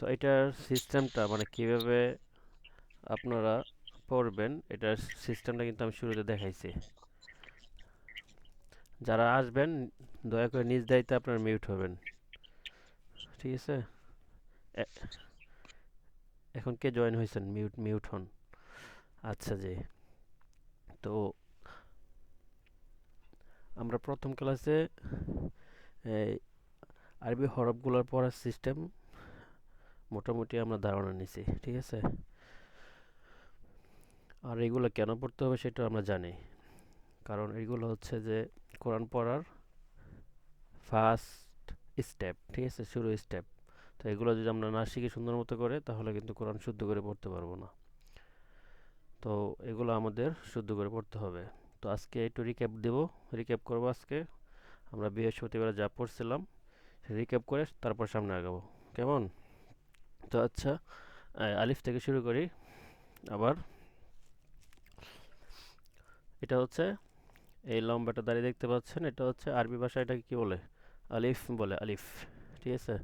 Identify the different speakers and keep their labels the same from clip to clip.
Speaker 1: তো এটার সিস্টেমটা মানে কিভাবে আপনারা পড়বেন এটার সিস্টেমটা কিন্তু আমি শুরুতে দেখাইছি। যারা আসবেন দয়া করে নিজ দায়িত্বে আপনারা মিউট হবেন, ঠিক আছে? এ- এখন কে জয়েন হয়েছেন মিউট মিউট হন। আচ্ছা জি। তো আমরা প্রথম ক্লাসে এই আরবি হরফগুলোর পড়ার সিস্টেম মোটামুটি আমরা ধারণা নিছি, ঠিক আছে? আর এগুলো কেন পড়তে হবে সেটা আমরা জানি, কারণ এগুলো হচ্ছে যে কোরআন পড়ার ফার্স্ট স্টেপ, ঠিক আছে, শুরু স্টেপ। তো এগুলো যদি আমরা না শিখি সুন্দর মতো করে তাহলে কিন্তু কোরআন শুদ্ধ করে পড়তে পারবো না। তো এগুলো আমাদের শুদ্ধ করে পড়তে হবে। তো আজকে একটু রিক্যাপ দেব, রিক্যাপ করবো আজকে আমরা বৃহস্পতিবার যা পড়ছিলাম রিক্যাপ করে তারপর সামনে আগাবো, কেমন? তো আচ্ছা, আলিফ থেকে শুরু করি আবার। এটা হচ্ছে এই লম্বাটা দাঁড়িয়ে দেখতে পাচ্ছেন, এটা হচ্ছে আরবি ভাষায় এটাকে কি বলে? আলিফ বলে, আলিফ, ঠিক আছে?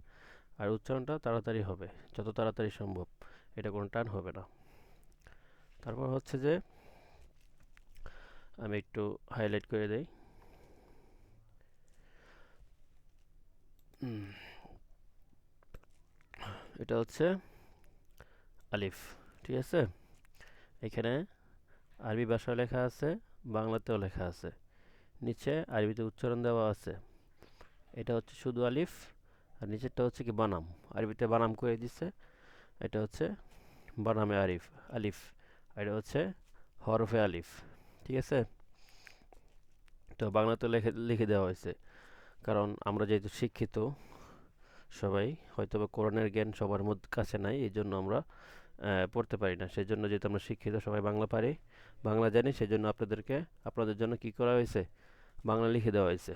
Speaker 1: আর উচ্চারণটা তাড়াতাড়ি হবে, যত তাড়াতাড়ি সম্ভব, এটা কোনো টান হবে না। তারপর হচ্ছে যে আমি একটু হাইলাইট করে দেই। এটা হচ্ছে আলিফ, ঠিক আছে? এখানে আরবি ভাষায় লেখা আছে, বাংলাতেও লেখা আছে, নিচে আরবিতে উচ্চারণ দেওয়া আছে। এটা হচ্ছে শুধু আলিফ, আর নিচেরটা হচ্ছে কি বানাম, আরবিতে বানাম করে দিছে। এটা হচ্ছে বানামে আরিফ, আলিফ, আর এটা হচ্ছে হরফে আলিফ, ঠিক আছে? তো বাংলাতে লিখে লিখে দেওয়া হয়েছে, কারণ আমরা যেহেতু শিক্ষিত সবাই, হয়তো বা কোরআনের জ্ঞান সবার মধ্যে কাছে নাই, এই জন্য আমরা পড়তে পারি না। সেই জন্য যেহেতু আমরা শিক্ষিত সবাই বাংলা পারি, বাংলা জানি, সেই জন্য আপনাদের জন্য কি করা হয়েছে, বাংলা লিখে দেওয়া হয়েছে।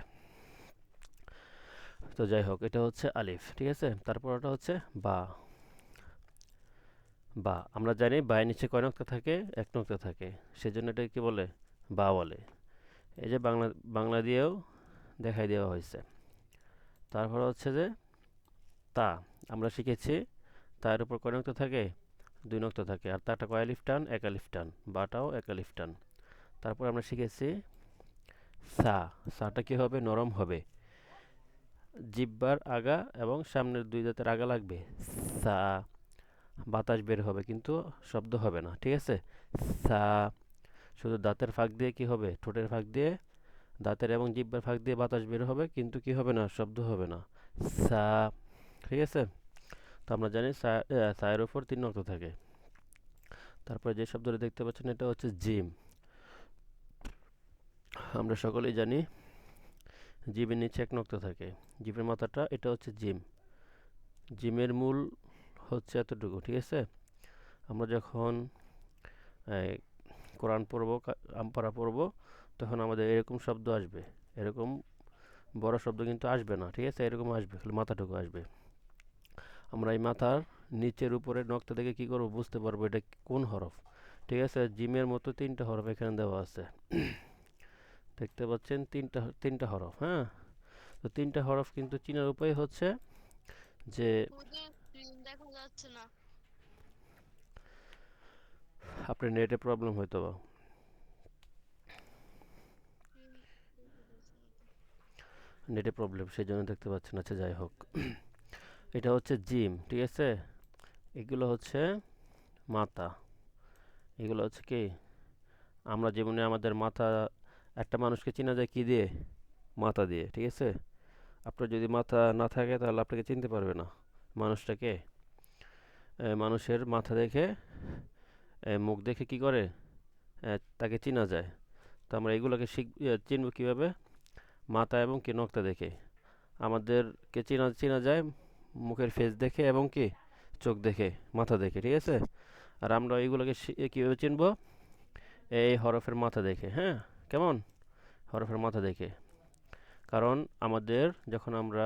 Speaker 1: তো যাই হোক, এটা হচ্ছে আলিফ, ঠিক আছে? তারপর ওটা হচ্ছে বা। বা আমরা জানি বায়ের নিচে কয় নক্তা থাকে? এক নক্তা থাকে, সেজন্য এটা কি বলে? বা বলে। এই যে বাংলা, বাংলা দিয়েও দেখাই দেওয়া হয়েছে। তারপর হচ্ছে যে তা, আমরা শিখেছি তার উপর কয় নক্তা থাকে? দুই নক্তা থাকে, আর তাটা কয় আলিফ টান? এক আলিফ টান। বাটাও এক আলিফ টান। তারপর আমরা শিখেছি সা, সাটা কি হবে? নরম হবে, জিহ্বার আগা এবং সামনের দুই দাঁতের আগা লাগবে, সা, বাতাস বের হবে কিন্তু শব্দ হবে না, ঠিক আছে? সা, শুধু দাঁতের ফাঁক দিয়ে কি হবে? ঠোঁটের ফাঁক দিয়ে, দাঁতের এবং জিহ্বার ফাঁক দিয়ে বাতাস বের হবে কিন্তু কি হবে না? শব্দ হবে না, সা, ঠিক আছে? তো আমরা জানি সায়ের উপর তিন নক্তা থাকে। তারপরে যে শব্দটা দেখতে পাচ্ছেন এটা হচ্ছে জিম। আমরা সকলেই জানি জিমের নিচে এক নক্তা থাকে, জিমের মাথাটা, এটা হচ্ছে জিম। জিমের মূল হচ্ছে এতটুকু, ঠিক আছে? আমরা যখন এই, কোরআন পড়বো, আমপারা পড়বো, তখন আমাদের এরকম শব্দ আসবে, এরকম বড় শব্দ কিন্তু আসবে না, ঠিক আছে? এরকম আসবে, খালি মাথাটুকু আসবে। আমরা এই মাথার নিচের উপরে নখটা দেখে কি করব? বুঝতে পারবো এটা কোন হরফ, ঠিক আছে? জিমের মতো তিনটা হরফ এখানে দেওয়া আছে, দেখতে পাচ্ছেন তিনটা তিনটা হরফ, হ্যাঁ? তো তিনটা হরফ কিন্তু চিনার উপায় হচ্ছে যে
Speaker 2: হুজুর স্ক্রিন দেখা যাচ্ছে না।
Speaker 1: আপনার নেটে প্রবলেম হয়তো বা,
Speaker 2: স্ক্রিন দেখা যাচ্ছে না তো।
Speaker 1: নেটে প্রবলেম সেই জন্য দেখতে পাচ্ছেন। আচ্ছা যাই হোক, এটা হচ্ছে জিম, ঠিক আছে? এগুলো হচ্ছে মাথা, এগুলো হচ্ছে কি, আমরা জীবনে আমাদের মাথা, একটা মানুষকে চেনা যায় কি দিয়ে? মাথা দিয়ে, ঠিক আছে? আপনার যদি মাথা না থাকে তাহলে আপনাকে চিনতে পারবে না মানুষটাকে। মানুষের মাথা দেখে, মুখ দেখে কি করে তাকে চেনা যায়। তো আমরা এগুলোকে চিনব কিভাবে? মাথা এবং কি নখটা দেখে। আমাদেরকে চেনা চেনা যায় মুখের ফেস দেখে এবং কি চোখ দেখে, মাথা দেখে, ঠিক আছে? আর আমরা এইগুলোকে কীভাবে চিনব? এই হরফের মাথা দেখে, হ্যাঁ? কেমন? হরফের মাথা দেখে। কারণ আমাদের যখন আমরা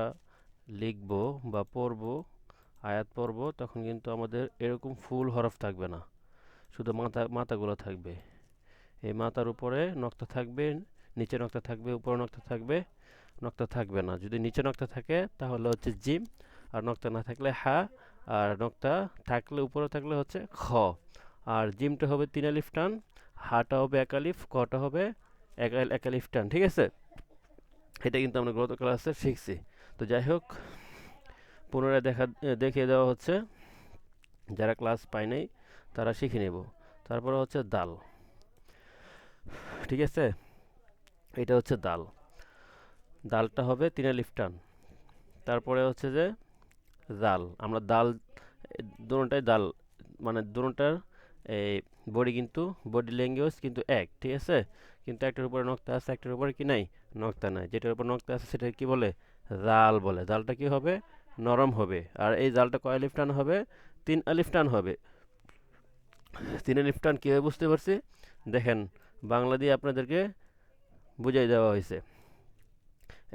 Speaker 1: লিখব বা পড়ব, আয়াত পড়ব, তখন কিন্তু আমাদের এরকম ফুল হরফ থাকবে না, শুধু মাথাগুলো থাকবে। এই মাথার উপরে নক্তা থাকবে, নিচে নক্তা থাকবে, উপরে নক্তা থাকবে, নক্তা থাকবে না। যদি নিচে নক্তা থাকে তাহলে হচ্ছে জিম, আর নক্তা না থাকলে হা, আর নক্তা থাকলে উপরে থাকলে হচ্ছে খ। আর জিমটা হবে 3 আলিফ টান, হাটা হবে 1 আলিফ, কটা হবে 1 আলিফ টান। ঠিক আছে, এটা কিন্তু আমরা গত ক্লাসে শিখছি। তো যাই হোক, পুনরায় দেখিয়ে দেওয়া হচ্ছে, যারা ক্লাস পায় নাই তারা শিখে নেব। তারপরে হচ্ছে দাল। ঠিক আছে, এটা হচ্ছে দাল। দালটা হবে 3 আলিফ টান। তারপরে হচ্ছে যে জাল। আমরা দাল, দুটোটাই দাল, মানে দুটোটার এই বডি কিন্তু, বডি ল্যাঙ্গুয়েজ কিন্তু এক। ঠিক আছে, কিন্তু একটার উপরে নক্তা আছে, একটার উপরে কি নাই, নক্তা নাই। যেটার উপর নক্তা আছে সেটা কি বলে, জাল বলে। জালটা কি হবে, নরম হবে। আর এই জালটা কয় আলিফ টান হবে, 3 আলিফ টান হবে। 3 আলিফ টান কীভাবে বুঝতে পারছি, দেখেন বাংলা দিয়ে আপনাদেরকে বুঝাই দেওয়া হয়েছে।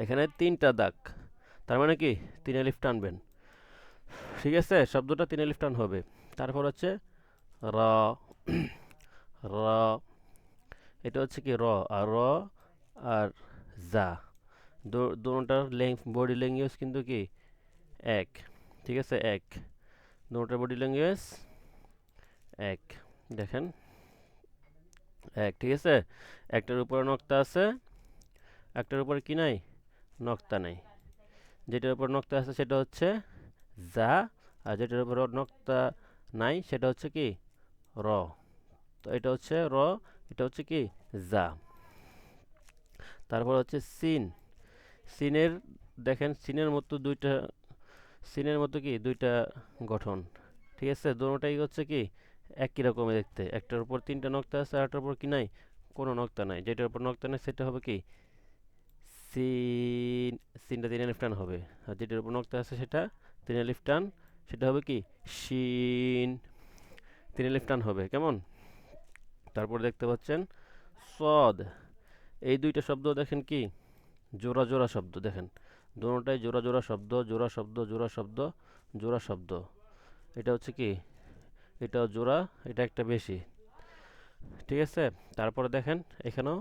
Speaker 1: এখানে 3টা দাগ, তার মানে কি 3 আলিফ টানবেন। ঠিক আছে, শব্দটা 3 আলিফ টান হবে। তারপর হচ্ছে র। র, এটা হচ্ছে কি র। আর র আর জা, দুটোটার বডি ল্যাঙ্গুয়েজ কিন্তু কি এক। ঠিক আছে, এক। দুটোটার বডি ল্যাঙ্গুয়েজ এক। দেখেন এক। ঠিক আছে, একটার উপরে নক্তা আছে, একটার উপরে কি নাই, নক্তা নাই। যেটার উপর নক্তা আছে সেটা হচ্ছে জা, আর যেটার উপর নক্তা নাই সেটা হচ্ছে কি র। তো এটা হচ্ছে র, এটা হচ্ছে কি জা। তারপর হচ্ছে সিন। সিনের, দেখেন সিনের মতো দুইটা, সিনের মতো কি দুইটা গঠন। ঠিক আছে, দুটোটাই হচ্ছে কি একই রকমের দেখতে। একটার উপর 3টা নক্তা আছে, আর একটার উপর কি নাই, কোনো নক্তা নাই। যেটার উপর নক্তা নাই সেটা হবে কি সিন। সিনটা 3 আলিফ টান হবে। আর যেটার উপর নক্তা আছে সেটা 3 আলিফ টান, সেটা হবে কি শিন। 3 আলিফ টান হবে, কেমন। তারপর দেখতে পাচ্ছেন সদ। এই দুইটা শব্দ দেখেন কি জোড়া জোড়া শব্দ। দেখেন দুটোটাই জোড়া জোড়া শব্দ, জোড়া শব্দ, জোড়া শব্দ, জোড়া শব্দ। এটা হচ্ছে কি, এটাও জোড়া, এটা একটা বেশি। ঠিক আছে, তারপরে দেখেন এখানেও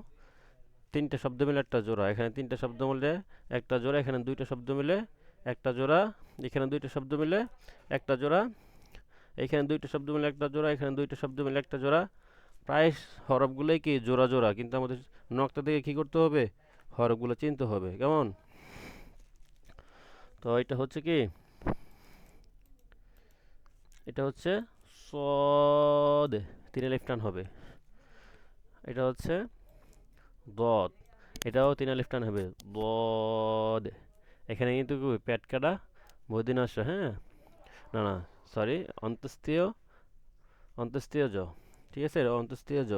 Speaker 1: 3টে শব্দ মিলে একটা জোড়া, এখানে 3টে শব্দ মিলে একটা জোড়া, এখানে 2টা শব্দ মিলে একটা জোড়া, এখানে 2টা শব্দ মিলে একটা জোড়া, এখানে 2টা শব্দ মিলে একটা জোড়া, এখানে 2টা শব্দ মিলে একটা জোড়া। প্রায় হরফগুলোই কি জোড়া জোড়া, কিন্তু আমাদের নকটা থেকে কি করতে হবে, হরফগুলো চিনতে হবে, কেমন। তো এটা হচ্ছে কি, এটা হচ্ছে সদ, 3 আলিফ টান হবে। এটা হচ্ছে দদ, এটাও 3 আলিফ টান হবে, দদ। এখানে কিন্তু কি পেট কাটা মদিনাস, হ্যাঁ, না না, সরি, অন্তস্তীয়, অন্তস্তীয় জ। ঠিক আছে, অন্তস্তীয় জ।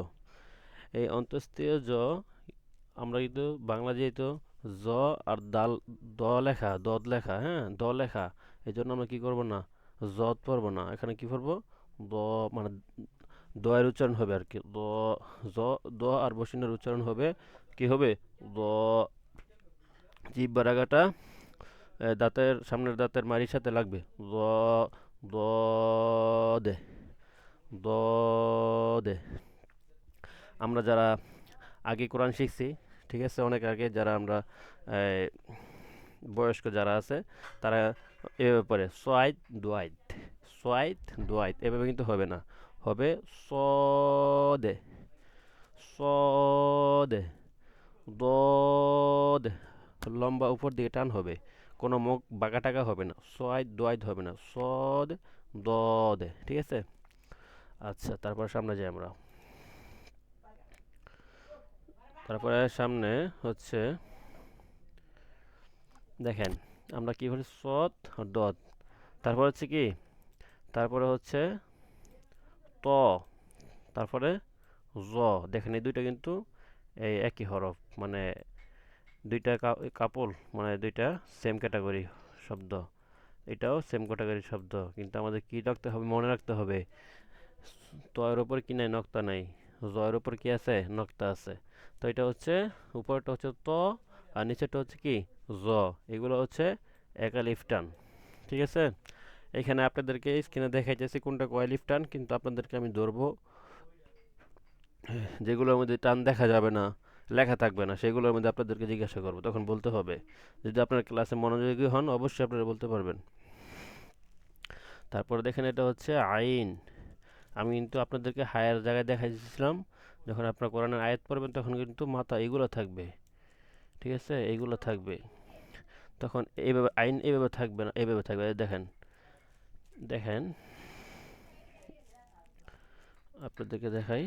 Speaker 1: এই অন্তস্তীয় জ আমরা কিন্তু বাংলা যেহেতু জ আর দাল, দ লেখা, দদ লেখা, হ্যাঁ, দ লেখা, এই জন্য আমরা কি করব না, জদ পড়বো না। এখানে কি পড়বো, দ, মানে দয়ের উচ্চারণ হবে আর কি। দ, জ, দ আর বসিনের উচ্চারণ হবে কি হবে, দ। জিহ্বার আগাটা দাঁতের, সামনের দাঁতের মাড়ির সাথে লাগবে। দ, দ, দে, দ, দে। আমরা যারা আগে কোরআন শিখছি, ঠিক আছে, অনেক আগে যারা আমরা এই, বয়স্ক যারা আছে তারা এভাবে পড়ে সোয়াইদ দোয়াইদ, সোয়াইদ দোয়াইদ, এভাবে কিন্তু হবে না, হবে সদে, সদে, দদে। লম্বা উপর দিকে টান হবে, কোনো মুখ বাঁকা টাকা হবে না, সোয়াইদ দোয়াইদ হবে না, সদ দদে। ঠিক আছে, আচ্ছা, তারপর সামনে যাই আমরা। তারপরে সামনে হচ্ছে, দেখেন আমরা কি বলি, সদ আর দদ। তারপর হচ্ছে কি, তারপরে হচ্ছে ত, তারপরে জ। দেখেন এই দুইটা কিন্তু এই একই হরফ, মানে দুইটা কাপল, মানে দুইটা সেম ক্যাটাগরি শব্দ। এটাও সেম ক্যাটাগরি শব্দ, কিন্তু আমাদের কি রাখতে হবে, মনে রাখতে হবে, ত এর উপর কি নাই, নক্তা নাই। জ এর উপর কি আছে, নক্তা আছে। তো এটা হচ্ছে, উপরটা হচ্ছে ত, আর নিচেরটা হচ্ছে কি জ। এগুলো হচ্ছে এক আলিফ টান। ঠিক আছে, এখানে আপনাদেরকে স্ক্রিনে দেখাইতেছি কোনটা কয় আলিফ টান, কিন্তু আপনাদেরকে আমি ধরবো যেগুলোর মধ্যে টান দেখা যাবে না, লেখা থাকবে না, সেগুলোর মধ্যে আপনাদেরকে জিজ্ঞাসা করবো, তখন বলতে হবে। যদি আপনার ক্লাসে মনোযোগী হন অবশ্যই আপনারা বলতে পারবেন। তারপরে দেখেন এটা হচ্ছে আইন। আমি কিন্তু আপনাদেরকে হায়ার জায়গায় দেখাই দিয়েছিলাম, যখন আপনার কোরআনের আয়াত পড়বেন তখন কিন্তু মাথা এগুলো থাকবে, ঠিক আছে, এইগুলো থাকবে। তখন এইভাবে আইন এইভাবে থাকবে না, এইভাবে থাকবে। এই দেখেন, দেখেন আপনাদেরকে দেখাই।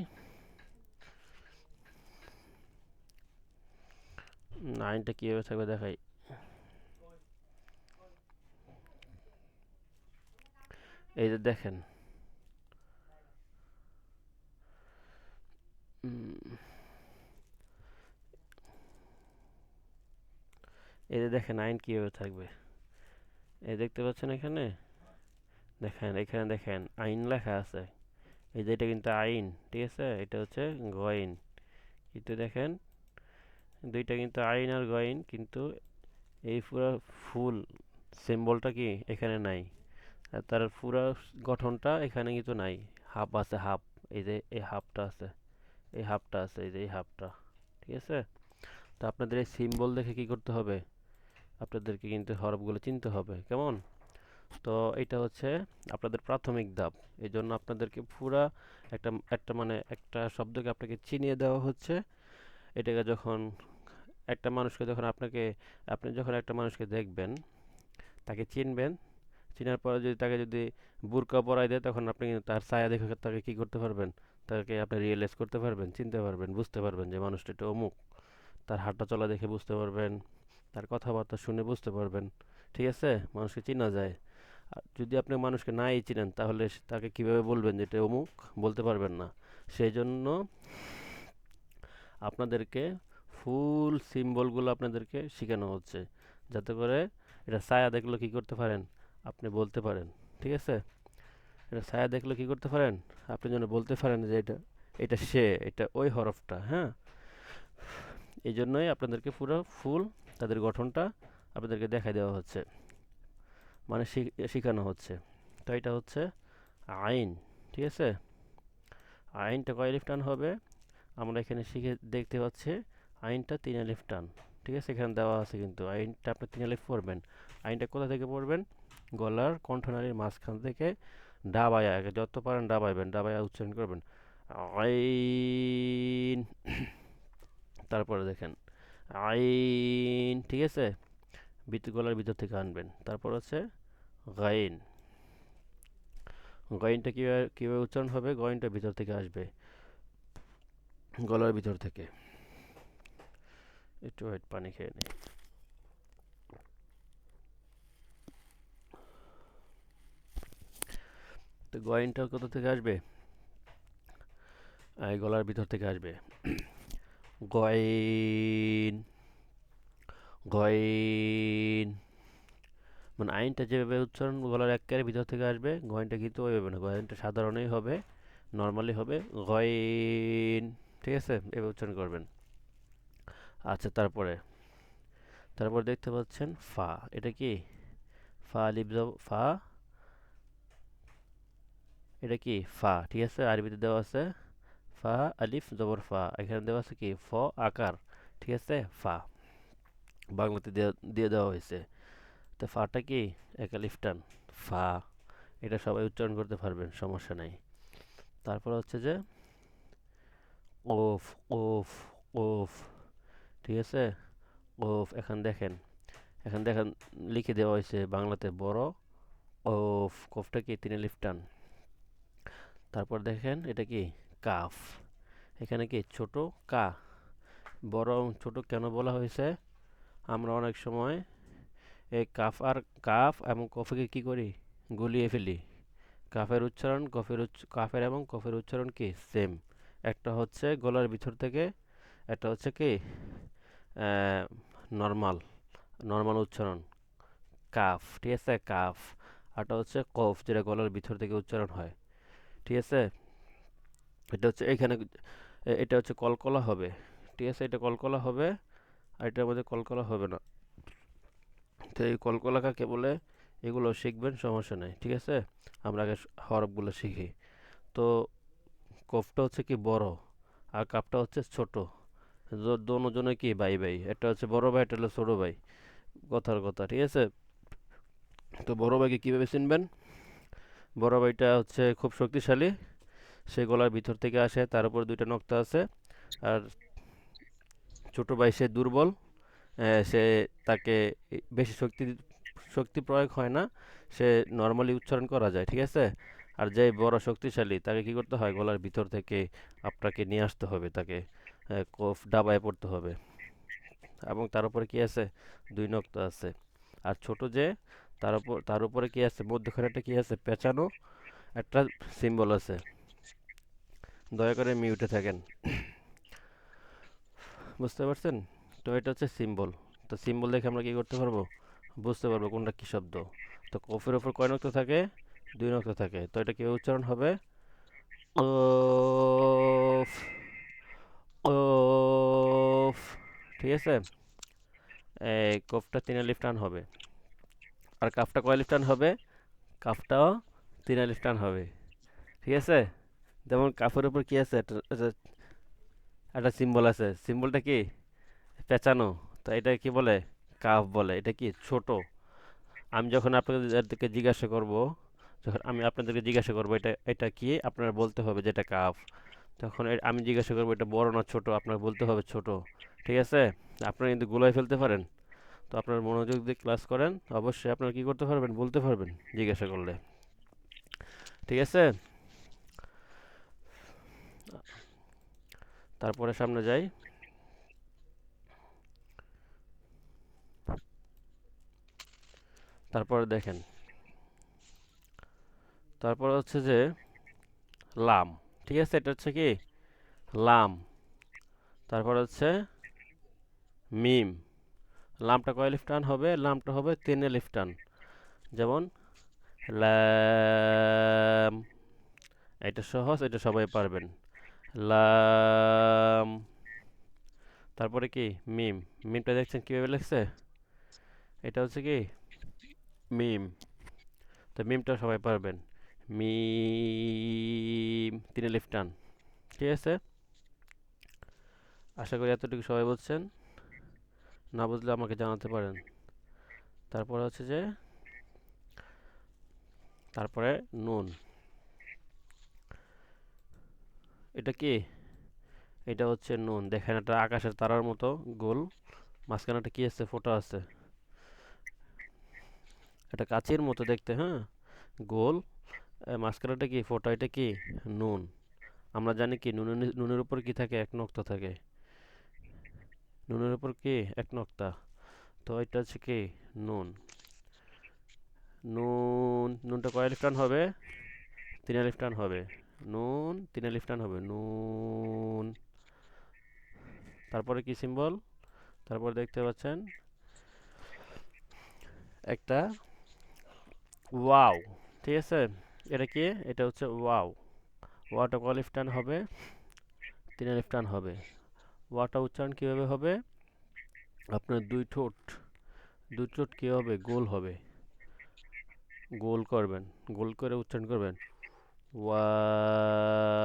Speaker 1: আইনটা কীভাবে থাকবে দেখাই। এই যে দেখেন, উম, এই যে দেখেন আইন কীভাবে থাকবে। এই দেখতে পাচ্ছেন এখানে, দেখেন এখানে দেখেন আইন লেখা আছে। এই যে এটা কিন্তু আইন, ঠিক আছে, এটা হচ্ছে গয়েন। কিন্তু দেখেন দুইটা কিন্তু আইন আর গয়েন, কিন্তু এই পুরো ফুল সিম্বলটা কি এখানে নাই। আর তার পুরো গঠনটা এখানে কিন্তু নাই। হাফ আছে, হাফ। এই যে এই হাফটা আছে, এই হাফটা আছে, এই যে এই হাফটা, ঠিক আছে। তো আপনাদের এই সিম্বল দেখে কি করতে হবে, আপনাদেরকে কিন্তু হরফগুলো চিনতে হবে, কেমন। তো এটা হচ্ছে আপনাদের প্রাথমিক ধাপ। এই জন্য আপনাদেরকে পুরা একটা একটা মানে একটা শব্দকে আপনাকে চিনিয়ে দেওয়া হচ্ছে। এটাকে যখন একটা মানুষকে যখন আপনি যখন একটা মানুষকে দেখবেন, তাকে চিনবেন। চিনার পরে যদি তাকে যদি বুরকা পরাই দেয়, তখন আপনি কিন্তু তার ছায়া দেখে তাকে কি করতে পারবেন, তাকে আপনি রিয়েলাইজ করতে পারবেন, চিনতে পারবেন, বুঝতে পারবেন যে মানুষটা এটা অমুক। তার হাঁটা চলা দেখে বুঝতে পারবেন, তার কথাবার্তা শুনে বুঝতে পারবেন, ঠিক আছে। মানুষকে চেনা যায়। আর যদি আপনি মানুষকে নাই চিনেন, তাহলে তাকে কিভাবে বলবেন যে এটা অমুক, বলতে পারবেন না। সেই জন্য আপনাদেরকে ফুল সিম্বলগুলো আপনাদেরকে শেখানো হচ্ছে, যাতে করে এটা ছায়া দেখলে কি করতে পারেন, আপনি বলতে পারেন, ঠিক আছে। এটা ছায়া দেখলে কি করতে পারেন, আপনি যেন বলতে পারেন যে এটা এটা সে, এটা ওই হরফটা, হ্যাঁ। এই জন্যই আপনাদেরকে পুরো ফুল তাদের গঠনটা আপনাদেরকে দেখাই দেওয়া হচ্ছে, মানে শেখানো হচ্ছে। তো এটা হচ্ছে আইন, ঠিক আছে। আইনটা কয় আলিফ টান হবে আমরা এখানে শিখে দেখতে পাচ্ছি। আইনটা 3 আলিফ টান, ঠিক আছে, এখানে দেওয়া আছে। কিন্তু আইনটা আপনি 3 আলিফ পড়বেন। আইনটা কোথা থেকে পড়বেন, গলার কণ্ঠনালীর মাঝখান থেকে ডাবায়া, আগে যত পারেন ডাবাইবেন, ডাবায়া উচ্চারণ করবেন, আইন। তারপরে দেখেন আইন, ঠিক আছে, গলার ভিতর থেকে আনবেন। তারপর হচ্ছে গাইন। গইনটা কীভাবে কীভাবে উচ্চারণ হবে, গইনটা ভিতর থেকে আসবে, গলার ভিতর থেকে। একটু ওয়েট, পানি খেয়ে নিই। তো গইনটা কোথা থেকে আসবে, এই গলার ভিতর থেকে আসবে। গইন, গইন, মানে আইনটা যেভাবে উচ্চারণ গলার একেবারে ভিতর থেকে আসবে, গইনটা কিন্তু ওইভাবে না, গইনটা সাধারণই হবে, নর্মালি হবে গইন, ঠিক আছে, এভাবে উচ্চারণ করবেন। আচ্ছা, তারপরে তারপর দেখতে পাচ্ছেন ফা। এটা কি ফা, আলিফ ফা, এটা কি ফা, ঠিক আছে, আরবিতে দেওয়া আছে ফা আলিফ জবর ফা, এখানে দেওয়া আছে কি ফ আকার, ঠিক আছে, ফা বাংলাতে দিয়ে দেওয়া হয়েছে। তো ফাটা কি এক আলিফ টান, ফা। এটা সবাই উচ্চারণ করতে পারবেন, সমস্যা নাই। তারপর হচ্ছে যে ওফ, ওফ, ওফ, ঠিক আছে, ওফ। এখন দেখেন লিখে দেওয়া হয়েছে বাংলাতে বড় ওফ, কফটা কি 3 আলিফ টান। তারপর দেখেন এটা কি কাফ, এখানে কি ছোট কা। বড় এবং ছোট কেন বলা হয়েছে, আমরা অনেক সময় এই কাফ এবং কফকে কি করি, গুলিয়ে ফেলি। কাফের এবং কফের উচ্চারণ কি সেম। একটা হচ্ছে গলার ভিতর থেকে, একটা হচ্ছে কি নর্মাল, নর্মাল উচ্চারণ কাফ, ঠিক আছে, কাফ। আরটা হচ্ছে কফ, যেটা গলার ভিতর থেকে উচ্চারণ হয়, ঠিক আছে। এটা হচ্ছে এখানে এটা হচ্ছে কলকলা হবে, ঠিক আছে, এটা কলকলা হবে, আর এটার মধ্যে কলকলা হবে না। তো এই কলকলা কাকে বলে, এগুলো শিখবেন, সমস্যা নেই, ঠিক আছে। আমরা আগে হরফগুলো শিখি। তো কফটা হচ্ছে কি বড়, আর কাপটা হচ্ছে ছোট। দোনোজনে কি ভাই ভাই, একটা হচ্ছে বড় ভাই, একটা হলো ছোট ভাই, কথার কথা, ঠিক আছে। তো বড় ভাইকে কিভাবে চিনবেন, বড় ভাইটা হচ্ছে খুব শক্তিশালী, সে গলার ভিতর থেকে আসে, তার উপর দুইটা নক্তা আছে। আর ছোট ভাই সে দুর্বল, সে তাকে বেশি শক্তি প্রয়োগ হয় না, সে নর্মালি উচ্চারণ করা যায়, ঠিক আছে। আর যে বড় শক্তিশালী তাকে কি করতে হয়, গলার ভিতর থেকে আপনাকে নিয়ে আসতে হবে, তাকে কফ ডাবায় পড়তে হবে। এবং তার উপরে কি আছে, দুই নক্তা আছে। আর ছোট যে, তার উপরে কি আছে, মধ্যখানে একটা কি আছে, পেঁচানো একটা সিম্বল আছে। দয়া করে মিউটে থাকেন। বুঝতে পারছেন? তো এটা হচ্ছে সিম্বল। তো সিম্বল দেখে আমরা কি করতে পারবো, বুঝতে পারবো কোনটা কি শব্দ। তো কফের ওপর কয় নক্তা থাকে, দুই নক্তা থাকে। তো এটা কি উচ্চারণ হবে, ওফ, ওফ, ঠিক আছে। এই কফটা তিন আলিফ টান হবে। আর কাফটা কয় আলিফ টান হবে, কাফটাও তিন আলিফ টান হবে, ঠিক আছে। যেমন কাফের উপর কি আছে, একটা একটা সিম্বল আছে, সিম্বলটা কি, পেঁচানো। তো এটা কি বলে, কাফ বলে। এটা কি ছোট। আমি যখন আপনাদেরকে জিজ্ঞাসা করব, যখন আমি আপনাদেরকে জিজ্ঞাসা করব এটা এটা কি, আপনারা বলতে হবে যে এটা কাফ। তখন আমি জিজ্ঞাসা করব এটা বড় না ছোট, আপনার বলতে হবে ছোট, ঠিক আছে। আপনারা কিন্তু গুলাই ফেলতে পারেন। তো আপনার মনোযোগ দিয়ে ক্লাস করেন, অবশ্যই আপনারা কি করতে পারবেন, বলতে পারবেন জিজ্ঞাসা করলে, ঠিক আছে। তারপরে সামনে যাই। তারপরে দেখেন, তারপরে হচ্ছে যে লাম, ঠিক আছে। এটা হচ্ছে কি, লাম। তারপর হচ্ছে মিম। লামটা কয় আলিফ টান হবে, লামটা হবে তিন আলিফ টান। যেমন লাম, এটা সহজ, এটা সবাই পারবেন। লাম। তারপরে কি, মিম। মিমটা দেখছেন কিভাবে লিখছে, এটা হচ্ছে কি মিম। তো মিমটা সবাই পারবেন। মিম, তিন আলিফ টান, ঠিক আছে। আশা করি এতটুকু সবাই বুঝছেন। না বুঝলে আমাকে জানাতে পারেন। তারপরে হচ্ছে যে, তারপরে নুন। এটা কি, এটা হচ্ছে নুন। দেখেন এটা আকাশের তারার মতো গোল, মাঝখানে একটা কি আছে, ফোঁটা আছে। এটা কাচির মতো দেখতে, হ্যাঁ, গোল। মাঝখানেটা কি ফোঁটা, এটা কি নুন। আমরা জানি কি নুনের উপর কি থাকে, এক নক্তা থাকে। নুনের উপর কি এক নক্তা। তো এটা হচ্ছে কি নুন। নুন, নুনটা কয় আলিফ টান হবে, তিন আলিফ টান হবে। নুন, তিন আলিফ টান হবে, নুন। তারপরে কি সিম্বল, তারপরে দেখতে পাচ্ছেন একটা ওয়াও, ঠিক আছে। এটা কি, এটা হচ্ছে ওয়াও। ওয়াটা কয় আলিফ টান হবে, তিন আলিফ টান হবে। ওয়াটা উচ্চারণ কিভাবে হবে, আপনার দুই ঠোঁট কি হবে, গোল হবে। গোল করবেন, গোল করে উচ্চারণ করবেন, ওয়াও,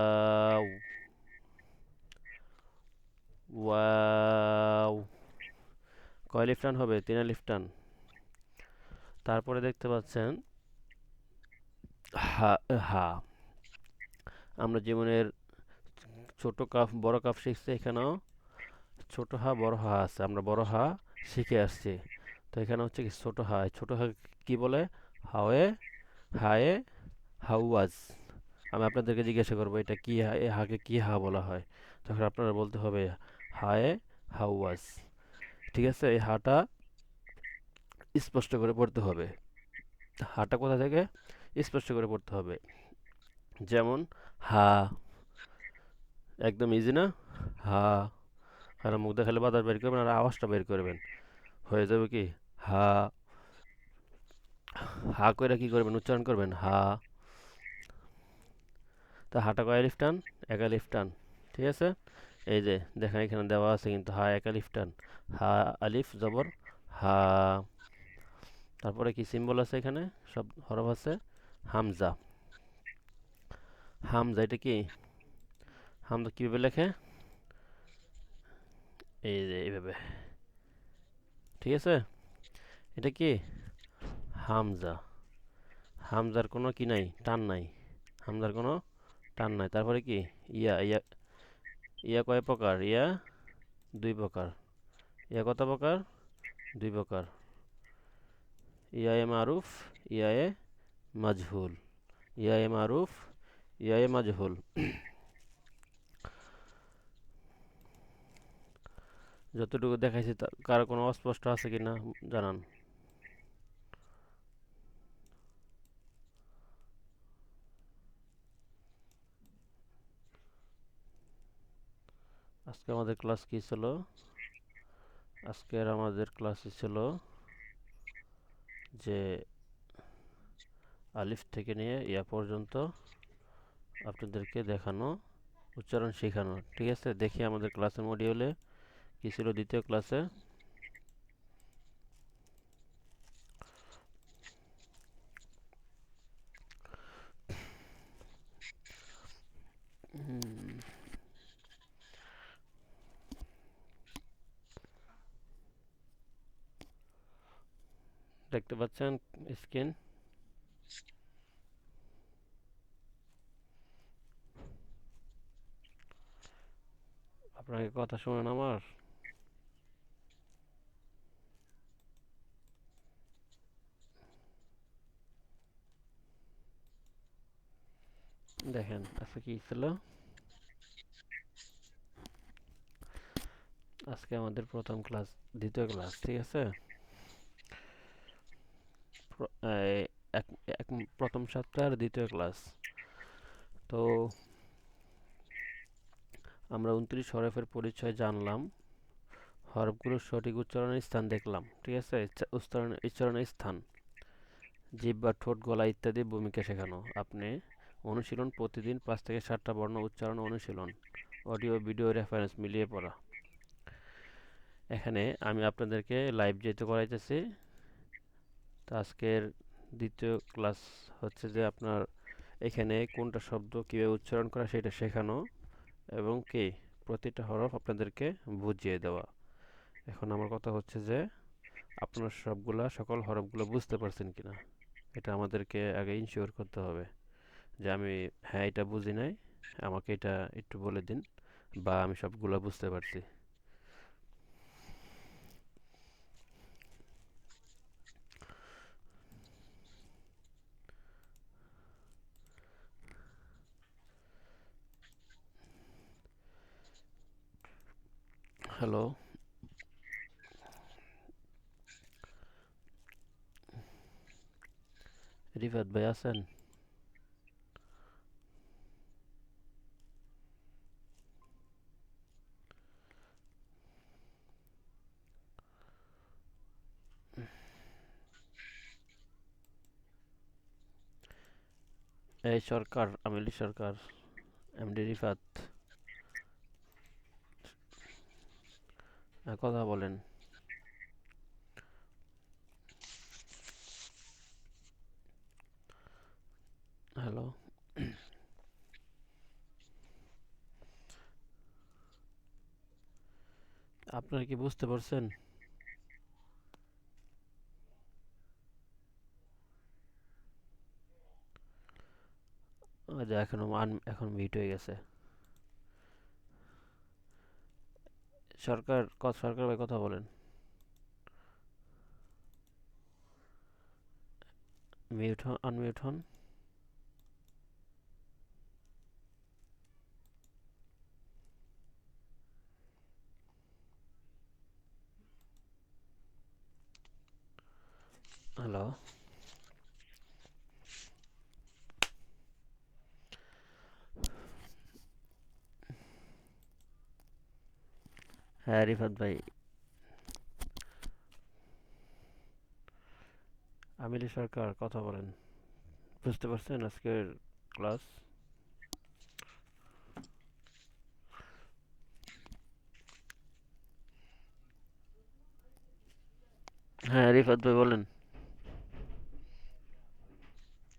Speaker 1: ওয়াও। কয় আলিফ টান হবে, তিন আলিফ টান। তারপরে দেখতে পাচ্ছেন হা, হা। আমরা জীবনের ছোট কাফ বড় কাফ শিখছি, এখানেও ছোট হা বড় হা আছে, আমরা বড় হা শিখে আসছি। তো এখানে হচ্ছে কি ছোট হা, এই ছোট হা কি বলে, হাওয়ে, হায়ে, হাউয়াজ। আমি আপনাদেরকে জিজ্ঞাসা করবো এটা কি হা, এই হাকে কি হা বলা হয়, তখন আপনারা বলতে হবে হায়ে, হাউয়াজ, ঠিক আছে। এই হাটা স্পষ্ট করে পড়তে হবে। হাটা কোথা থেকে, স্পষ্ট করে পড়তে হবে। যেমন হা, একদম ইজি না, হা। আর মুখ দেখালে বাতাস বের করবেন, আর আওয়াজটা বের করবেন, হয়ে যাবে কি হা। হা কইরা কি করবেন, উচ্চারণ করবেন হা। তা হাটা কয় আলিফ টান, এক আলিফ টান, ঠিক আছে। এই যে দেখেন এখানে দেওয়া আছে কিন্তু, হা এক আলিফ টান, হা আলিফ জবর হা। তারপরে কি সিম্বল আছে এখানে, সব হরফ আছে। হামজা, হামজা এটা কি, হামজা কিভাবে লেখে, এই যে এইভাবে, ঠিক আছে। এটা কি হামজা, হামজার কোনো কি নাই, টান নাই। হামজার কোনো টান নাই। তারপরে কি? ইয়া ইয়া ইয়া কয় প্রকার? ইয়া দুই প্রকার। ইয়া কত প্রকার? দুই প্রকার। ইয়া এ মারুফ, ইয়া এ মাজহুল। ইয়া এ মারুফ, ইয়া এ মাজহুল। যতটুকু দেখাইছি কারো কোনো অস্পষ্ট আছে কিনা জানান। আজকে আমাদের ক্লাস কি ছিল? আজকের আমাদের ক্লাসে ছিল যে আলিফ থেকে নিয়ে ইয়া পর্যন্ত আপনাদেরকে দেখানো, উচ্চারণ শেখানো। ঠিক আছে, দেখি আমাদের ক্লাসের মডিউলে কি ছিল দ্বিতীয় ক্লাসে। দেখতে পাচ্ছেন স্ক্রিন? আপনাকে কথা শুনেন আমার? দেখেন আজকে কি ছিল। আজকে আমাদের প্রথম ক্লাস, দ্বিতীয় ক্লাস। ঠিক আছে, প্র- এই প্রথম সপ্তাহের দ্বিতীয় ক্লাস। তো আমরা 29 হরফের পরিচয় জানলাম, হরফগুলোর সঠিক উচ্চারণের স্থান দেখলাম। ঠিক আছে, উচ্চারণের স্থান, জিহ্বা, ঠোঁট, গলা ইত্যাদি ভূমিকা শেখানো। আপনি অনুশীলন প্রতিদিন 5 থেকে 7টা বর্ণ উচ্চারণ অনুশীলন, অডিও ভিডিও রেফারেন্স মিলিয়ে পড়া। এখানে আমি আপনাদেরকে লাইভ যেহেতু করাইতেছি, তো আজকের দ্বিতীয় ক্লাস হচ্ছে যে আপনার এখানে কোনটা শব্দ কীভাবে উচ্চারণ করা সেটা শেখানো, এবং কি প্রতিটা হরফ আপনাদেরকে বুঝিয়ে দেওয়া। এখন আমার কথা হচ্ছে যে আপনার সকল হরফগুলো বুঝতে পারছেন কিনা, এটা আমাদেরকে আগে ইনশিওর করতে হবে যে আমি, হ্যাঁ এটা বুঝি নাই, আমাকে এটা একটু বলে দিন, বা আমি সবগুলো বুঝতে পারছি। হ্যালো, রিফাত ভাই আছেন? এই সরকার, আমিলি সরকার, এমডি রিফাত, কথা বলেন। হ্যালো, আপনারা কি বুঝতে পারছেন? যে এখন মিউট হয়ে গেছে। সরকার ভাই কথা বলেন। মিউট হন, আনমিউট হন। হ্যালো, হ্যাঁ রিফাত ভাই, আমিলি সরকার কথা বলেন। বুঝতে পারছেন আজকের ক্লাস? হ্যাঁ রিফাত ভাই বলেন।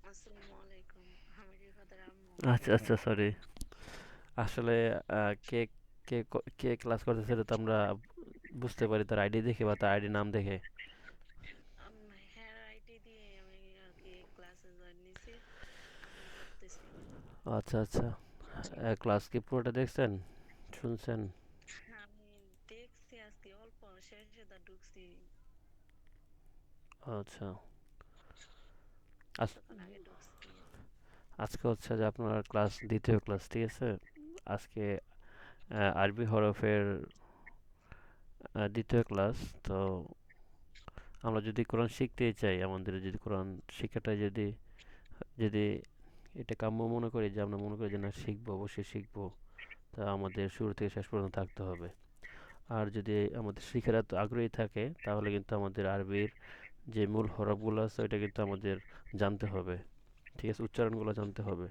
Speaker 2: আসসালামু আলাইকুম। আমি রিফাতের আম্মু।
Speaker 1: আচ্ছা আচ্ছা, সরি। আসলে কে কে ক্লাস করতেছে সেটা তো আমরা বুঝতে পারি তার আইডি দেখে বা তার আইডি নাম দেখে।
Speaker 2: হ্যাঁ, আইডি দিয়ে আমি আর কি ক্লাসে জয়েন নিছি, এখন পড়তেছি।
Speaker 1: আচ্ছা আচ্ছা, ক্লাস কি পুরোটা দেখছেন, শুনছেন?
Speaker 2: আমি দেখছি আজকে অল্প শেষে দা ঢুকছি,
Speaker 1: আচ্ছা। আজ
Speaker 2: কিছুক্ষণ আগে ঢুকছি।
Speaker 1: আজকে হচ্ছে যে আপনার ক্লাস, দ্বিতীয় ক্লাস, ঠিক আছে? আজকে আরবি হরফের দ্বিতীয় ক্লাস। তো আমরা যদি কোরআন শিখতেই চাই, আমাদের যদি কোরআন শিক্ষাটা যদি যদি এটা কাম্য মনে করি, যে আমরা মনে করি যে না শিখবো, অবশ্যই শিখবো, তা আমাদের শুরু থেকে শেষ পর্যন্ত থাকতে হবে। আর যদি আমাদের শিখার এত আগ্রহী থাকে, তাহলে কিন্তু আমাদের আরবির যে মূল হরফগুলো আছে ওইটা কিন্তু আমাদের জানতে হবে, ঠিক আছে? উচ্চারণগুলো জানতে হবে।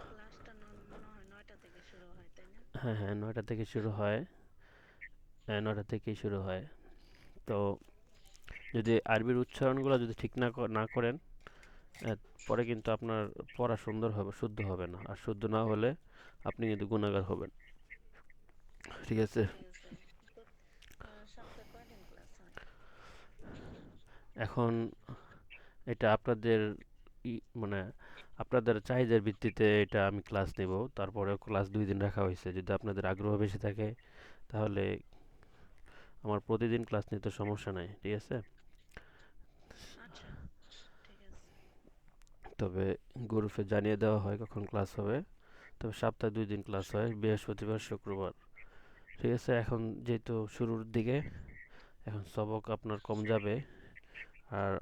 Speaker 2: ক্লাসটা মনে হয় 9টা থেকে শুরু হয়, তাই না?
Speaker 1: হ্যাঁ হ্যাঁ, 9টা থেকে শুরু হয়। হ্যাঁ, 9টা থেকেই শুরু হয়। তো যদি আরবির উচ্চারণগুলো যদি ঠিক না করেন, আহ, পরে কিন্তু আপনার পড়া সুন্দর হবে, শুদ্ধ হবে না। আর শুদ্ধ না হলে আপনি কিন্তু গুণাগার হবেন, ঠিক আছে?
Speaker 2: ঠিক আছে। তো সপ্তাহে কয়দিন ক্লাস হয়?
Speaker 1: এখন এটা আপনাদের মানে আপনাদের চাহিদার ভিত্তিতে এটা আমি ক্লাস নেব। তারপরে ক্লাস 2 দিন রাখা হয়েছে। যদি আপনাদের আগ্রহ বেশি থাকে, তাহলে আমার প্রতিদিন ক্লাস নিতে সমস্যা নাই, ঠিক আছে?
Speaker 2: আচ্ছা, ঠিক আছে।
Speaker 1: তবে গ্রুপে জানিয়ে দেওয়া হয় কখন ক্লাস হবে। তবে সপ্তাহে 2 দিন ক্লাস হয়, বৃহস্পতিবার শুক্রবার, ঠিক আছে? এখন যেহেতু শুরুর দিকে, এখন সবক আপনার কম যাবে। আর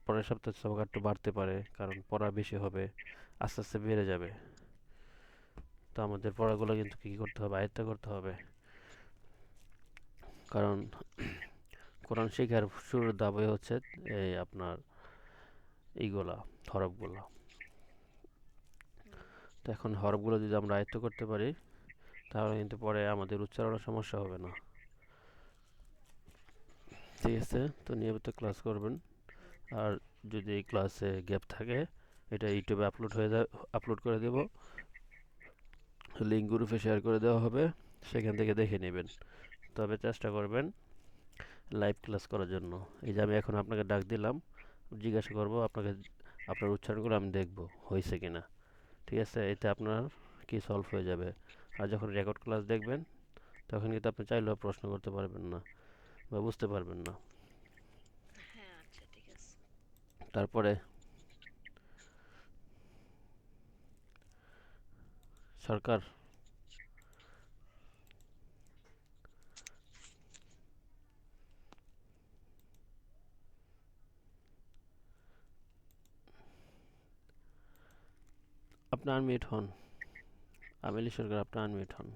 Speaker 1: পরের সপ্তাহে সবক একটু বাড়তে পারে, কারণ পড়া বেশি হবে, আস্তে আস্তে বেড়ে যাবে। তো আমাদের পড়াগুলো কিন্তু কী করতে হবে, আয়ত্ত করতে হবে। কারণ কোরআন শিখার শুরুর ধাপই হচ্ছে এই আপনার এইগুলা, হরফগুলা।
Speaker 2: হুম।
Speaker 1: তো এখন হরফগুলো যদি আমরা আয়ত্ত করতে পারি, তাহলে কিন্তু পরে আমাদের উচ্চারণের সমস্যা হবে না, ঠিক আছে? তো নিয়মিত ক্লাস করবেন। আর যদি ক্লাসে গ্যাপ থাকে, এটা ইউটিউবে আপলোড করে দেব, লিঙ্ক গ্রুপে শেয়ার করে দেওয়া হবে, সেখান থেকে দেখে নেবেন। তবে চেষ্টা করবেন লাইভ ক্লাস করার জন্য। এই যে আমি এখন আপনাকে ডাক দিলাম, জিজ্ঞাসা করব আপনাকে, আপনার উচ্চারণগুলো আমি দেখব হয়েছে কিনা, ঠিক আছে? এতে আপনার কি সলভ হয়ে যাবে। আর যখন রেকর্ড ক্লাস দেখবেন, তখন কিন্তু আপনি চাইলেও প্রশ্ন করতে পারবেন না বা বুঝতে পারবেন না।
Speaker 2: হ্যাঁ, আচ্ছা, ঠিক আছে।
Speaker 1: তারপরে সরকার, আপনি আনমিউট হন। আমিলি সরকার, আপনি আনমিউট হন।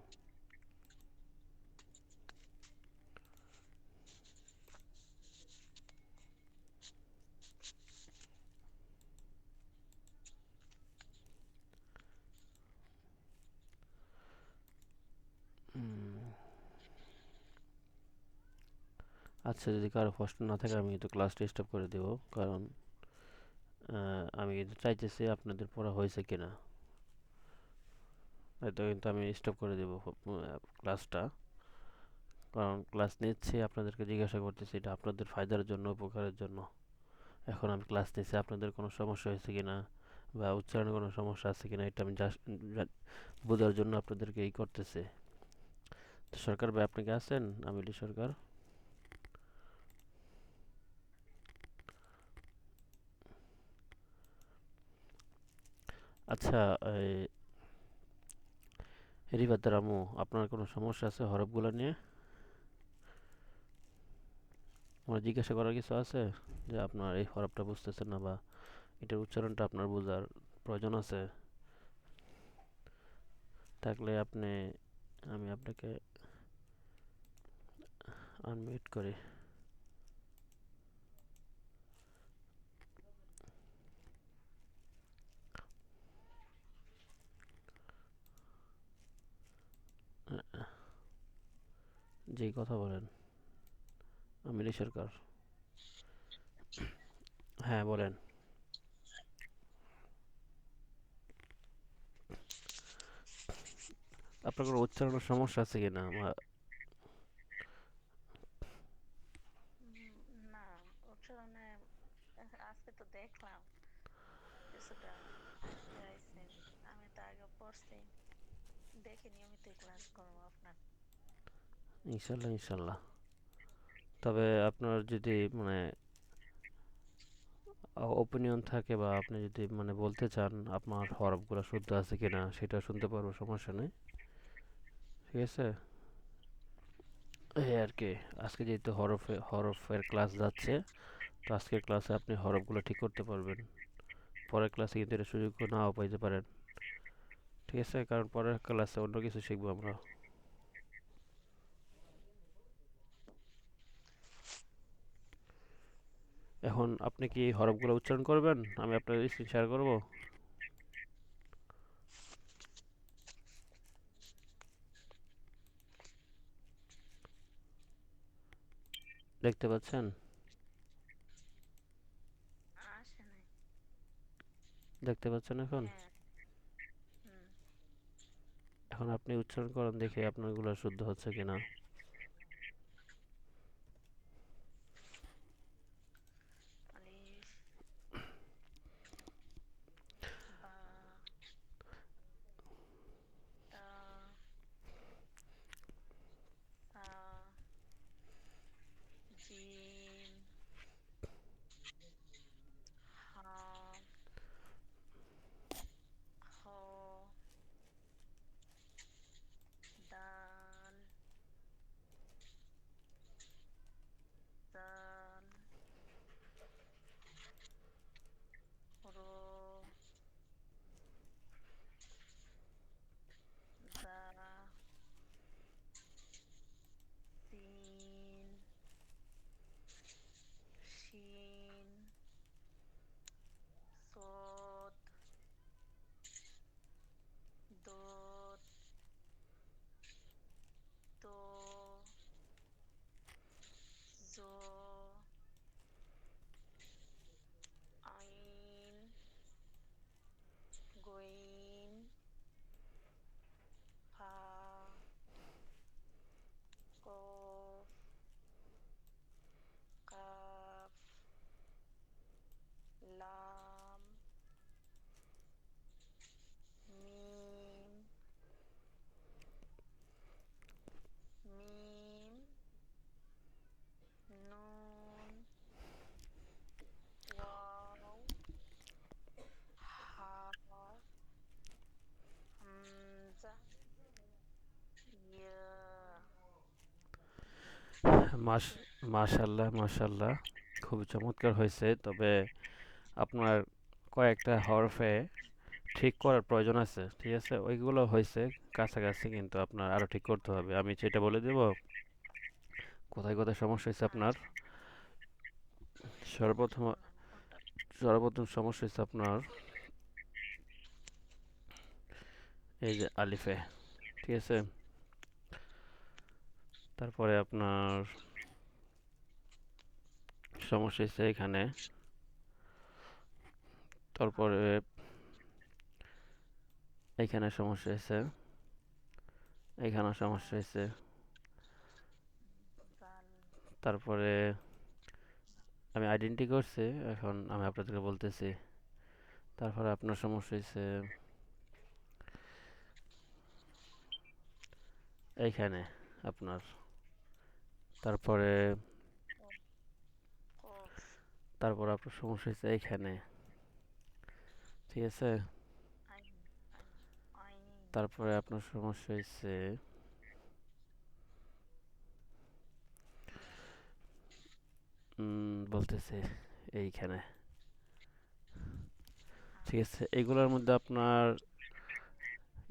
Speaker 1: আচ্ছা, যদি কারো প্রশ্ন না থাকে আমি কিন্তু ক্লাসটা স্টপ করে দেব। কারণ আমি কিন্তু চাইতেছি আপনাদের পড়া হয়েছে কিনা। হয়তো কিন্তু আমি স্টপ করে দেব ক্লাসটা। কারণ ক্লাস নিচ্ছি, আপনাদেরকে জিজ্ঞাসা করতেছি, এটা আপনাদের ফায়দার জন্য, উপকারের জন্য। এখন আমি ক্লাস নিচ্ছি, আপনাদের কোনো সমস্যা হয়েছে কিনা বা উচ্চারণে কোনো সমস্যা আছে কিনা, এটা আমি জাস্ট বোঝার জন্য আপনাদেরকে এই করতেছি। তো সরকার ভাই, আপনি কি আছেন? আমিলি সরকার। আচ্ছা, এই রিফাত রামু, আপনার কোনো সমস্যা আছে হরফগুলো নিয়ে? আমার জিজ্ঞাসা করার কিছু আছে, যে আপনার এই হরফটা বুঝতেছেন না, বা এটার উচ্চারণটা আপনার বোঝার প্রয়োজন আছে? থাকলে আপনি, আমি আপনাকে আনমিউট করি। জি, কথা বলেন। আমিলি সরকার। হ্যাঁ, বলেন। আপনার কোনো উচ্চারণের সমস্যা আছে কিনা?
Speaker 2: না, উচ্চারণে আজকে তো দেখলাম কিছুটা আসতে আইছেন। আমি তো আগে পড়ছি, দেখে নিয়মিত ক্লাস করবো আপনার।
Speaker 1: ইনশাল্লাহ ইনশাল্লাহ। তবে আপনার যদি মানে ওপিনিয়ন থাকে বা আপনি যদি মানে বলতে চান আপনার হরফগুলো শুদ্ধ আছে কিনা সেটা শুনতে পারবো, সমস্যা নেই। ঠিক আছে, এই আর কি। আজকে যেহেতু হরফের ক্লাস যাচ্ছে, তো আজকের ক্লাসে আপনি হরফগুলো ঠিক করতে পারবেন। পরের ক্লাসে কিন্তু এটা সুযোগ নাও পাইতে পারেন। ঠিক আছে, কারণ পরের ক্লাসে অন্য কিছু শিখবো আমরা। এখন আপনি কি হরফগুলো উচ্চারণ করবেন? আমি আপনার স্ক্রিন শেয়ার করব। দেখতে পাচ্ছেন?
Speaker 2: আসে নাই।
Speaker 1: দেখতে পাচ্ছেন এখন?
Speaker 2: হ্যাঁ। হুম।
Speaker 1: এখন আপনি উচ্চারণ করেন, দেখে আপনারগুলো শুদ্ধ হচ্ছে কিনা।
Speaker 2: আলিফ, বা, তা, সা, জিম, হা, খ, দাল, জাল, রো, জা, সিন, শিন, সদ, দোত, তো, জো, আইন, গইন, ফা, কফ, কাফ, লাম, মিম, মিম, নুন, ওয়াও, হা, হামজা, ইয়া।
Speaker 1: মাস মাশাল্লাহ মাশাল্লাহ, খুব চমৎকার হয়েছে। তবে আপনার কয়েকটা হরফে ঠিক করার প্রয়োজন আছে। ঠিক আছে, ওইগুলো হয়েছে কাছাকাছি, কিন্তু আপনার আরো ঠিক করতে হবে। আমি সেটা বলে দেব কোথায় কোথায় সমস্যা হয়েছে আপনার।
Speaker 2: আচ্ছা,
Speaker 1: সর্বপ্রথম
Speaker 2: বলেন কোনটা?
Speaker 1: সর্বপ্রথম সমস্যা হয়েছে আপনার এই যে আলিফে। ঠিক আছে, তারপরে আপনার সমস্যা হয়েছে এখানে, তারপরে এইখানে সমস্যা হয়েছে, এইখানেও সমস্যা হয়েছে,
Speaker 2: জাল,
Speaker 1: তারপরে আমি আইডেন্টি করছি, এখন আমি আপনাদেরকে বলতেছি। তারপরে আপনার সমস্যা হয়েছে এইখানে আপনার, তারপরে
Speaker 2: কফ, কফ,
Speaker 1: তারপর আপনার সমস্যা হয়েছে এইখানে। ঠিক আছে,
Speaker 2: আইন, আইন, আইন,
Speaker 1: তারপরে আপনার সমস্যা হয়েছে
Speaker 2: ইয়া,
Speaker 1: বলতেছি এইখানে।
Speaker 2: হা,
Speaker 1: ঠিক আছে, এগুলোর মধ্যে আপনার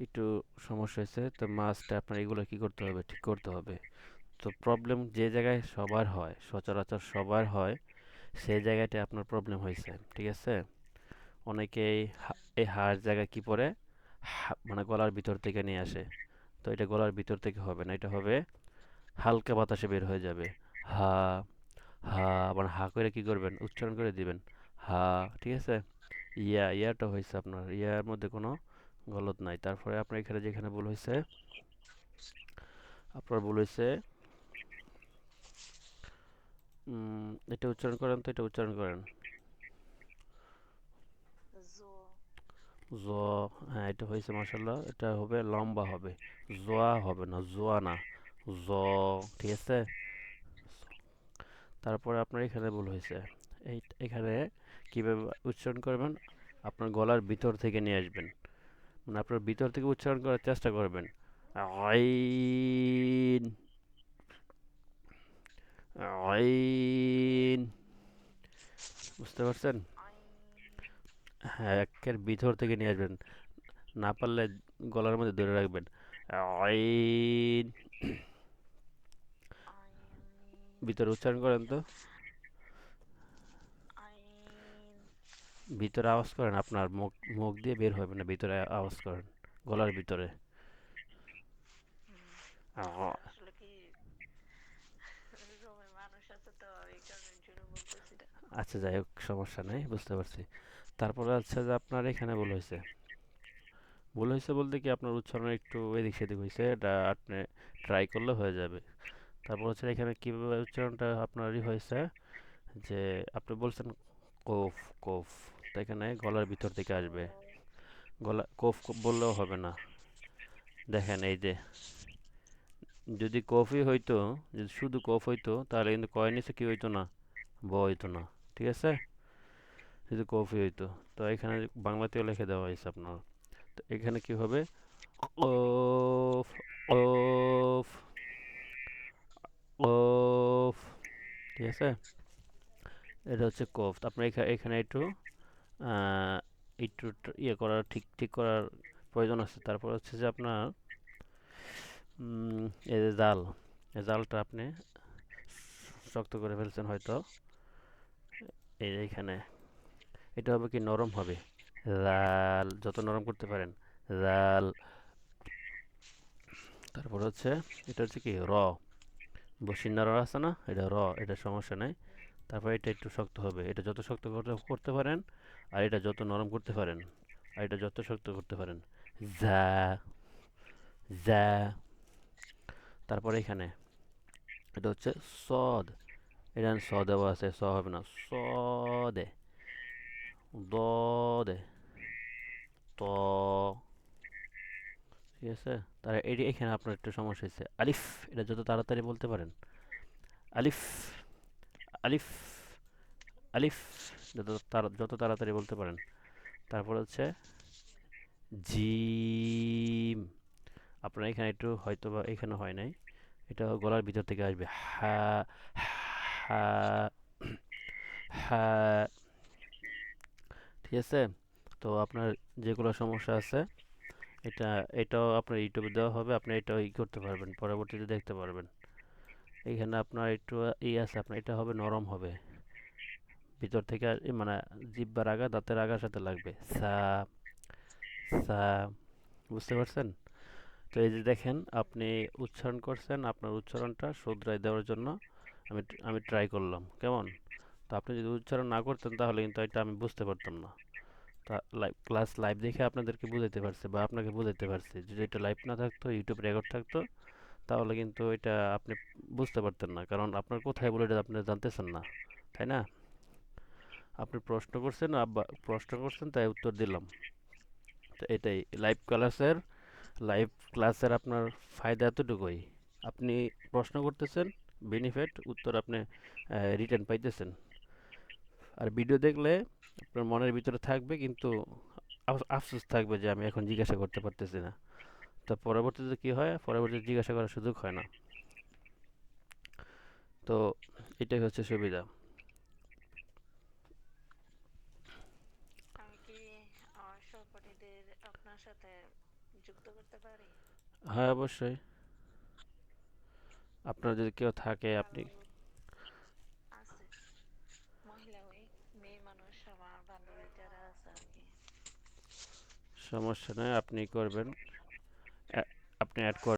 Speaker 1: একটু সমস্যা হয়েছে, তো মাস্ট আপনার এগুলো কি করতে হবে, ঠিক করতে হবে। তো প্রবলেম যে জায়গায় সবার হয়, সচরাচর সবার হয়, সেই জায়গাতে আপনার প্রবলেম হয়েছে। ঠিক আছে, অনেকেই
Speaker 2: হুম,
Speaker 1: এই হার জায়গায় কি পরে মানে গলার ভিতর থেকে নিয়ে আসে। তো এটা গলার ভিতর থেকে হবে না, এটা হবে হালকা বাতাসে বের হয়ে যাবে। হা, হা, আবার হা করে কি করবেন, উচ্চারণ করে দিবেন। হা। ঠিক আছে, ইয়াটা হয়েছে আপনার, ইয়ার মধ্যে কোনো গলত নাই। তারপরে আপনার এখানে যেখানে ভুল হয়েছে, আপনার ভুল হয়েছে এটা উচ্চারণ করেন, তো এটা উচ্চারণ করেন। জ, হ্যাঁ এটা হয়েছে মাশাল্লাহ। এটা হবে লম্বা হবে, জোয়া হবে না, জোয়া না, জ, ঠিক আছে। তারপরে আপনার এখানে ভুল হয়েছে। এই এখানে কিভাবে উচ্চারণ করবেন, আপনার গলার ভিতর থেকে নিয়ে আসবেন, মানে আপনার ভিতর থেকে উচ্চারণ করার চেষ্টা করবেন। আইন, আইন, বুঝতে পারছেন?
Speaker 2: আইন।
Speaker 1: হ্যাঁ, একের ভিতর থেকে নিয়ে আসবেন, না পারলে গলার মধ্যে ধরে রাখবেন। আইন,
Speaker 2: আইন।
Speaker 1: ভিতরে উচ্চারণ করেন তো,
Speaker 2: আইন।
Speaker 1: ভিতরে আওয়াজ করেন, আপনার মুখ মুখ দিয়ে বের হবে না, ভিতরে আওয়াজ করেন, গলার ভিতরে।
Speaker 2: হুম,
Speaker 1: আ-
Speaker 2: আসলে কি রুমে মানুষ আছে তো এই কারণে জোরে বলতেছি না।
Speaker 1: আচ্ছা যাই হোক, সমস্যা নেই, বুঝতে পারছি। তারপরে হচ্ছে যে আপনার এখানে ভুল হয়েছে। ভুল হয়েছে বলতে কি, আপনার উচ্চারণ একটু এদিক সেদিক হয়েছে, এটা আপনি ট্রাই করলে হয়ে যাবে। তারপর হচ্ছে এখানে কীভাবে উচ্চারণটা আপনারই হয়েছে, যে আপনি বলছেন কোফ, কোফ, তো এখানে গলার ভিতর থেকে আসবে। গলা কোফ কোফ বললেও হবে না। দেখেন এই যে, যদি কফই হইতো, যদি শুধু কফ হইতো তাহলে কিন্তু কয়ের নিচে কি হইতো না, ব হইতো না, ঠিক আছে। যদি কফি হইতো, তো এখানে বাংলাতেও লিখে দেওয়া হয়েছে আপনার। তো এখানে কি হবে, ওফ, ওফ, ওফ, ঠিক আছে। এটা হচ্ছে কফ। আপনার এখানে একটু আহ, একটু ইয়ে করার, ঠিক ঠিক করার প্রয়োজন আছে। তারপর হচ্ছে যে আপনার এই যে জাল, এই জালটা আপনি শক্ত করে ফেলছেন হয়তো, এই যে এইখানে, এটা হবে কি নরম হবে, জাল, যত নরম করতে পারেন, জাল। তারপর হচ্ছে এটা হচ্ছে কি র, বসিন্না র আছে না, এটা র, এটা সমস্যা নাই। তারপর এটা একটু শক্ত হবে, এটা যত শক্ত করতে করতে পারেন, আর এটা যত নরম করতে পারেন, আর এটা যত শক্ত করতে পারেন, যা, যা। তারপর এখানে এটা হচ্ছে সদ, এটা স দেওয়া আছে, স হবে না, স দে, দ দে, ত, ঠিক আছে। তার এখানে আপনার একটু সমস্যা হয়েছে, আলিফ, এটা যত তাড়াতাড়ি বলতে পারেন, আলিফ, আলিফ, আলিফ, যত তাড়াতাড়ি বলতে পারেন। তারপর হচ্ছে জিম, আপনার এখানে একটু হয়তো বা এখানে হয় নাই, এটা গলার ভিতর থেকে আসবে, হা, হা, হা, ঠিক আছে। তো আপনার যেগুলো সমস্যা আছে, এটা এটাও আপনার ইউটিউবে দেওয়া হবে, আপনি এটাও করতে পারবেন, পরবর্তীতে দেখতে পারবেন। এখানে আপনার একটু আছে, আপনার এটা হবে নরম হবে, ভিতর থেকে মানে জিহ্বার আগা দাঁতের আগার সাথে লাগবে, সা, সা, বুঝতে পারছেন? তো এই যে দেখেন, আপনি উচ্চারণ করছেন, আপনার উচ্চারণটা শুধরাই দেওয়ার জন্য আমি আমি ট্রাই করলাম, কেমন? তো আপনি যদি উচ্চারণ না করতেন তাহলে কিন্তু এটা আমি বুঝতে পারতাম না। তা ক্লাস লাইভ দেখে আপনাদেরকে বুঝাইতে পারছে বা আপনাকে বুঝাইতে পারছে, যদি এটা লাইভ না থাকতো, ইউটিউব রেকর্ড থাকতো, তাহলে কিন্তু এটা আপনি বুঝতে পারতেন না, কারণ আপনার কোথায় বলে এটা আপনি জানতেছেন না, তাই না? আপনি প্রশ্ন করছেন তাই উত্তর দিলাম। তো এটাই লাইভ ক্লাসের আপনার ফায়দা এতটুকুই। আপনি প্রশ্ন করতেছেন, বেনিফিট উত্তর আপনি রিটার্ন পাইতেছেন। আর ভিডিও দেখলে আপনার মনের ভিতরে থাকবে, কিন্তু আফসোস থাকবে যে আমি এখন জিজ্ঞাসা করতে পারতেছি না। তো পরবর্তীতে কি হয়, পরবর্তীতে জিজ্ঞাসা করার সুযোগ হয় না। তো এটাই হচ্ছে সুবিধা।
Speaker 2: আমি কি আমার সহপাঠীদের আপনার সাথে যুক্ত করতে পারি?
Speaker 1: হ্যাঁ অবশ্যই, আপনার যদি কেউ থাকে আপনি,
Speaker 2: কারণ আছে মহিলা ওই মেয়ে মানুষ আমার বান্ধবী যারা আছে আর কি।
Speaker 1: সমস্যা নয়, আপনি করবেন, আপনি অ্যাড